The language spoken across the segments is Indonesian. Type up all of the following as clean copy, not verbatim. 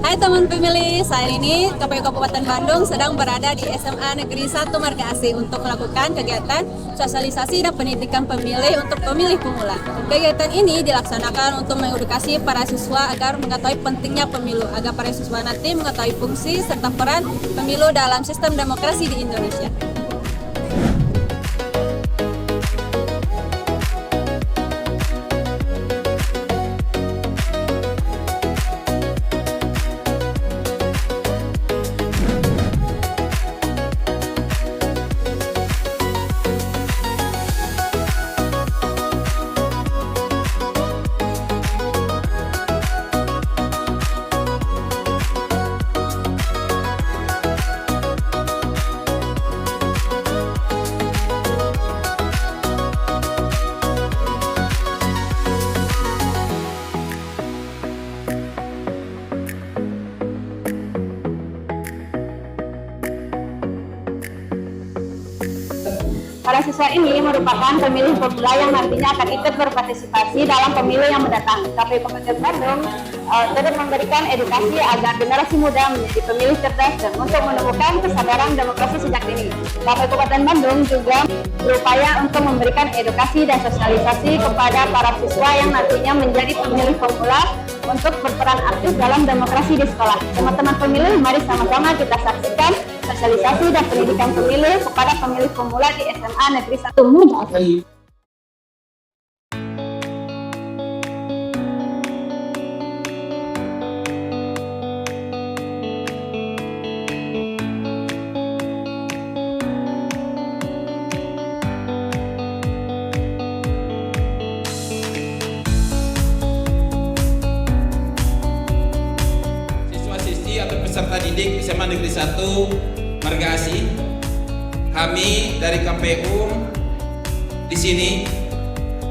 Hai teman pemilih, saat ini KPU Kabupaten Bandung sedang berada di SMA Negeri 1 Marga Asih untuk melakukan kegiatan sosialisasi dan pendidikan pemilih untuk pemilih pemula. Kegiatan ini dilaksanakan untuk mengedukasi para siswa agar mengetahui pentingnya pemilu, agar para siswa nanti mengetahui fungsi serta peran pemilu dalam sistem demokrasi di Indonesia. Para siswa ini merupakan pemilih pemula yang nantinya akan ikut berpartisipasi dalam pemilu yang mendatang. KPU Kabupaten Bandung terus memberikan edukasi agar generasi muda menjadi pemilih cerdas dan untuk menemukan kesadaran demokrasi sejak dini. KPU Kabupaten Bandung juga berupaya untuk memberikan edukasi dan sosialisasi kepada para siswa yang nantinya menjadi pemilih pemula untuk berperan aktif dalam demokrasi di sekolah. Teman-teman pemilih, mari sama-sama kita saksikan sosialisasi dan pendidikan pemilih kepada pemilih pemula di SMA Negeri 1 Marga Asih. Atau peserta didik SMA Negeri 1 Marga Asih, kami dari KPU di sini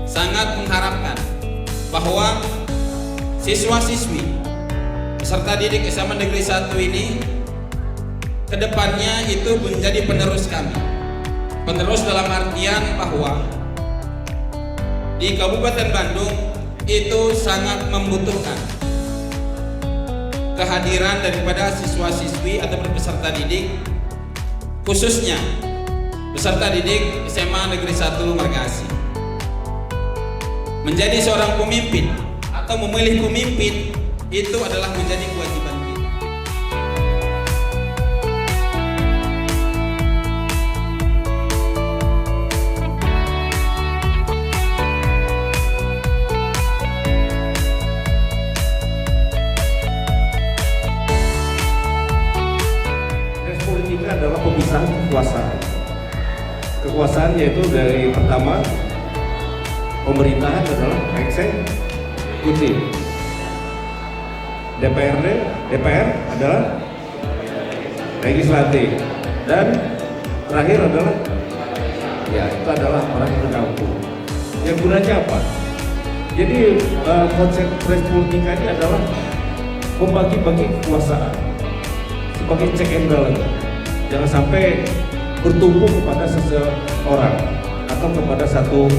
sangat mengharapkan bahwa siswa-siswi peserta didik SMA Negeri 1 ini kedepannya itu menjadi penerus kami. Penerus dalam artian bahwa di Kabupaten Bandung itu sangat membutuhkan kehadiran daripada siswa-siswi atau peserta didik, khususnya peserta didik SMA Negeri 1 Marga Asih. Menjadi seorang pemimpin atau memilih pemimpin itu adalah menjadi kewajiban kita. Politik adalah pemisahan kekuasaan. Kekuasaan yaitu dari pertama pemerintahan adalah eksekutif, DPR adalah legislatif, dan terakhir adalah itu adalah orang penegak hukum. Yang gunanya apa? Jadi konsep politik ini adalah membagi-bagi kekuasaan sebagai check and balance. Jangan sampai bertumbuh kepada seseorang atau kepada satu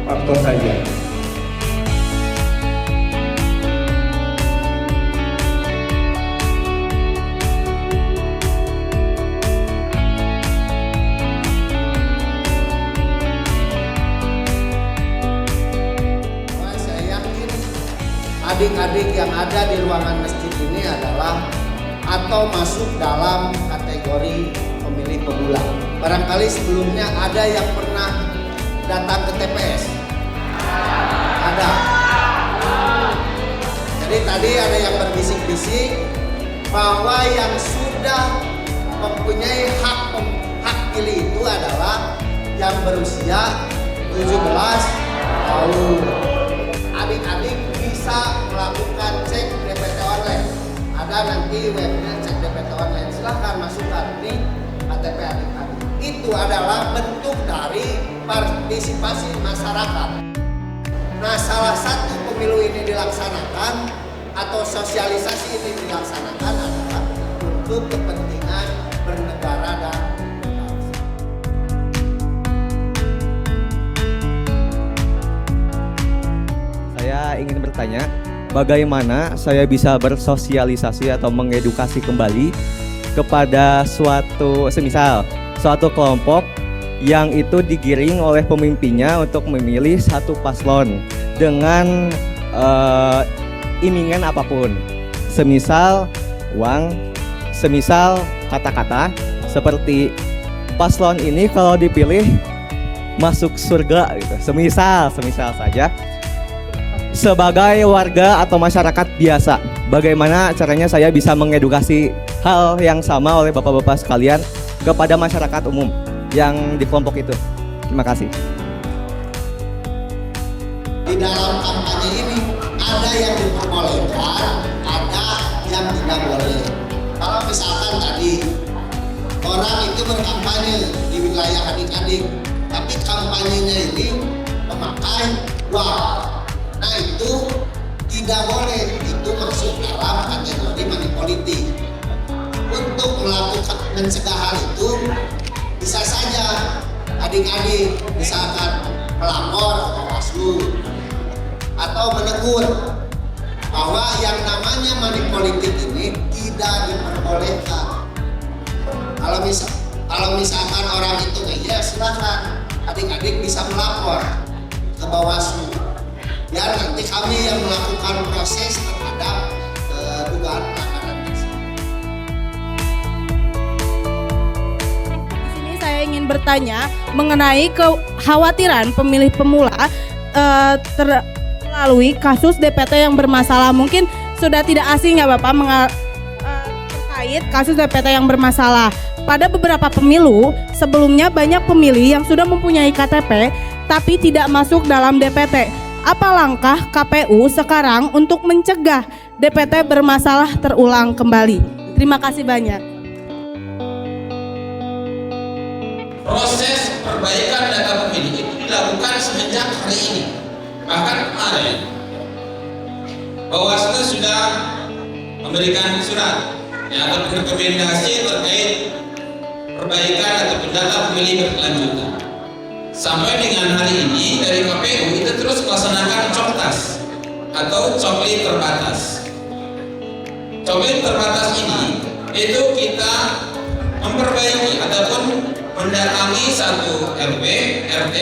faktor saja. Saya yakin adik-adik yang ada di ruangan masjid ini adalah atau masuk dalam kategori pemilih pemula. Barangkali sebelumnya ada yang pernah datang ke TPS? Ada. Jadi tadi ada yang berbisik-bisik bahwa yang sudah mempunyai hak pilih itu adalah yang berusia 17 tahun. Adik-adik bisa melakukan cek DPT online. Ada nanti webnya cek DPT online, silahkan masukkan di KTP adik-adik. Itu adalah bentuk dari partisipasi masyarakat. Nah, salah satu pemilu ini dilaksanakan atau sosialisasi ini dilaksanakan adalah untuk kepentingan bernegara dan bangsa. Saya ingin bertanya, bagaimana saya bisa bersosialisasi atau mengedukasi kembali kepada semisal suatu kelompok yang itu digiring oleh pemimpinnya untuk memilih satu paslon dengan imingan apapun, semisal uang, semisal kata-kata, seperti paslon ini kalau dipilih masuk surga gitu. Semisal saja. Sebagai warga atau masyarakat biasa, bagaimana caranya saya bisa mengedukasi hal yang sama oleh bapak-bapak sekalian kepada masyarakat umum yang di kelompok itu. Terima kasih. Di dalam kampanye ini ada yang diperbolehkan, ada yang tidak boleh. Kalau misalkan tadi orang itu berkampanye di wilayah adik-adik, tapi kampanyenya ini memakai uang. Nah itu tidak boleh, itu masuk dalam kategori money politik. Untuk melakukan mencegah hal itu, bisa saja adik-adik misalkan melapor ke Bawaslu atau menegur bahwa yang namanya money politik ini tidak diperbolehkan. Kalau misalkan orang itu ya silakan adik-adik bisa melapor ke Bawaslu. Biar nanti kami yang melakukan proses terhadap dugaan pelanggaran tersebut. Di sini saya ingin bertanya mengenai kekhawatiran pemilih pemula melalui kasus DPT yang bermasalah. Mungkin sudah tidak asing ya Bapak terkait kasus DPT yang bermasalah. Pada beberapa pemilu sebelumnya banyak pemilih yang sudah mempunyai KTP tapi tidak masuk dalam DPT. Apa langkah KPU sekarang untuk mencegah DPT bermasalah terulang kembali? Terima kasih banyak. Proses perbaikan data pemilih itu dilakukan semenjak hari ini. Bahkan kemarin Bawaslu sudah memberikan surat atau rekomendasi terkait perbaikan atau data pemilih berkelanjutan. Sampai dengan hari ini dari KPU itu terus melaksanakan coktas atau coklit terbatas. Coklit terbatas ini itu kita memperbaiki ataupun mendatangi satu RW, RT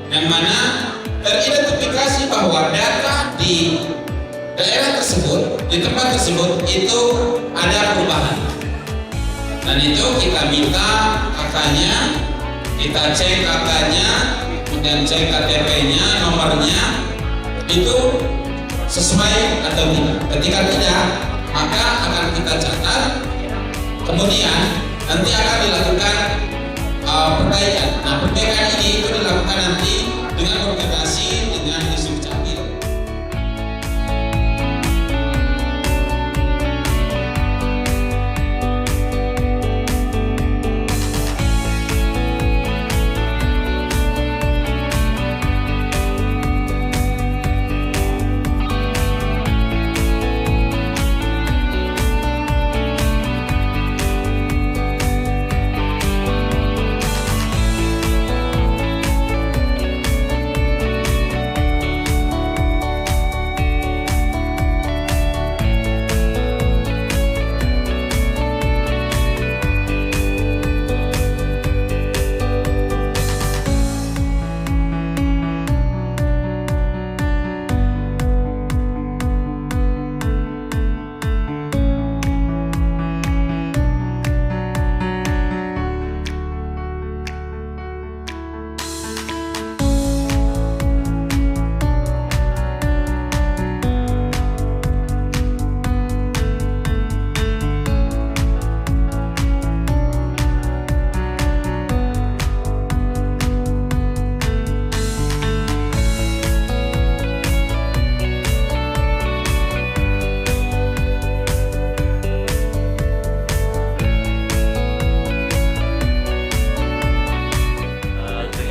yang mana teridentifikasi bahwa data di daerah tersebut, di tempat tersebut itu ada perubahan. Dan itu kita minta kakaknya, kita cek kakaknya, kemudian cek KTP-nya, nomornya itu sesuai atau tidak. Ketika tidak, maka akan kita catat. Kemudian nanti akan dilakukan perbaikan. Nah, perbaikan ini itu dilakukan nanti dengan koordinasi dengan Disdukcapil.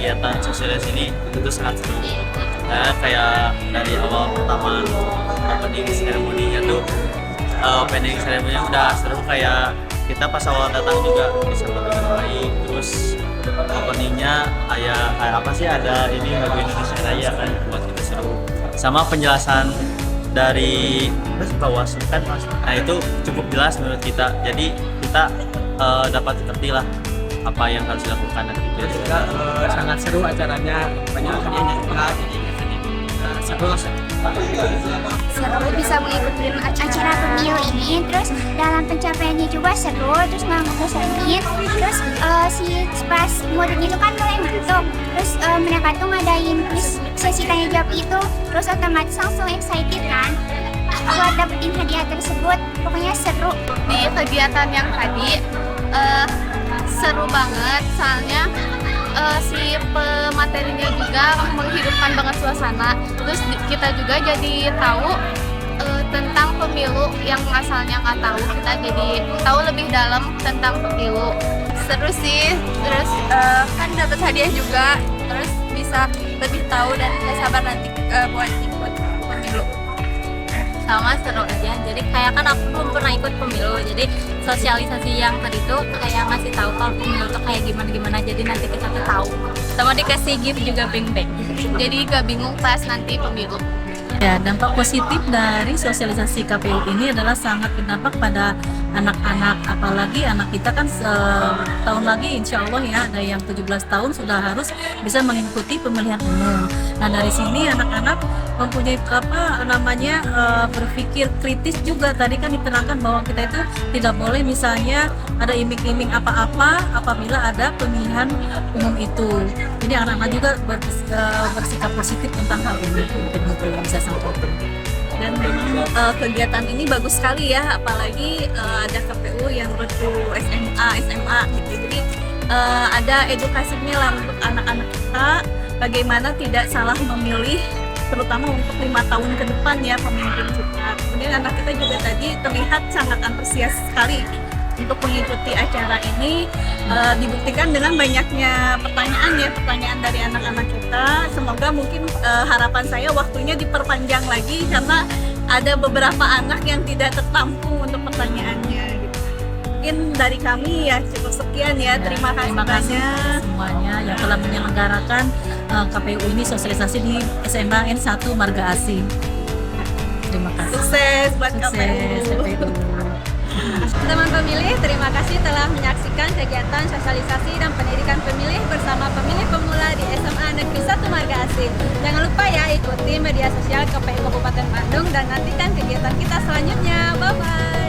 kegiatan sosialisasi ini tentu sangat seru. Kayak dari awal pertama opening ceremony-nya tuh opening ceremony-nya udah seru, kayak kita pas awal datang juga disambut dengan baik. Terus openingnya kayak apa sih, ada ini lagu Indonesia Raya kan, buat kita seru. Sama penjelasan dari Bawaslu kan, nah itu cukup jelas menurut kita. Jadi kita dapat ngerti lah apa yang harus dilakukan dan itu juga sangat seru acaranya, banyak hadiahnya juga, jadi seru lah. Seru bisa mengikuti acara pemilu ini, terus dalam pencapaiannya juga seru, terus nggak ngebosanin, terus pas modern itu kan mulai masuk, terus mereka tuh ngadain quiz sesi tanya jawab itu, terus otomatis langsung excited kan buat dapetin hadiah tersebut. Pokoknya seru. Di kegiatan yang tadi seru banget, soalnya si pematerinya juga menghidupkan banget suasana. Terus kita juga jadi tahu tentang pemilu yang asalnya nggak tahu, kita jadi tahu lebih dalam tentang pemilu. Seru sih, terus kan dapat hadiah juga, terus bisa lebih tahu dan nggak sabar nanti buat ikut pemilu. Sama seru aja, jadi kayak kan aku belum pernah ikut pemilu, jadi sosialisasi yang tadi tuh kayak ngasih tahu kalau pemilu tuh kayak gimana, jadi nanti kita tuh tahu, sama dikasih gift juga beng-beng, jadi gak bingung pas nanti pemilu. Ya, dampak positif dari sosialisasi KPU ini adalah sangat berdampak pada anak-anak, apalagi anak kita kan tahun lagi insya Allah ya ada yang 17 tahun sudah harus bisa mengikuti pemilihan umum. Nah dari sini anak-anak mempunyai berpikir kritis juga. Tadi kan diterangkan bahwa kita itu tidak boleh misalnya ada iming-iming apa-apa apabila ada pemilihan umum itu. Jadi anak-anak juga bersikap positif tentang hal ini. Mungkin bisa sampaikan. Dan memang kegiatan ini bagus sekali ya, apalagi ada KPU yang retu SMA gitu. Jadi ada edukasinya lah untuk anak-anak kita bagaimana tidak salah memilih, terutama untuk 5 tahun ke depan ya pemimpin kita. Kemudian anak kita juga tadi terlihat sangat antusias sekali untuk mengikuti acara ini, dibuktikan dengan banyaknya pertanyaan dari anak-anak kita. Semoga mungkin harapan saya waktunya diperpanjang lagi karena ada beberapa anak yang tidak tertampung untuk pertanyaannya gitu. Mungkin dari kami ya cukup sekian ya. Terima kasih banyak semuanya yang telah menyelenggarakan KPU ini sosialisasi di SMA N1 Marga Asih. Terima kasih. Sukses buat KPU. Teman pemilih, terima kasih telah menyaksikan kegiatan sosialisasi dan pendidikan pemilih bersama pemilih pemula di SMA Negeri 1 Marga Asih. Jangan lupa ya ikuti media sosial KPU Kabupaten Bandung dan nantikan kegiatan kita selanjutnya. Bye-bye.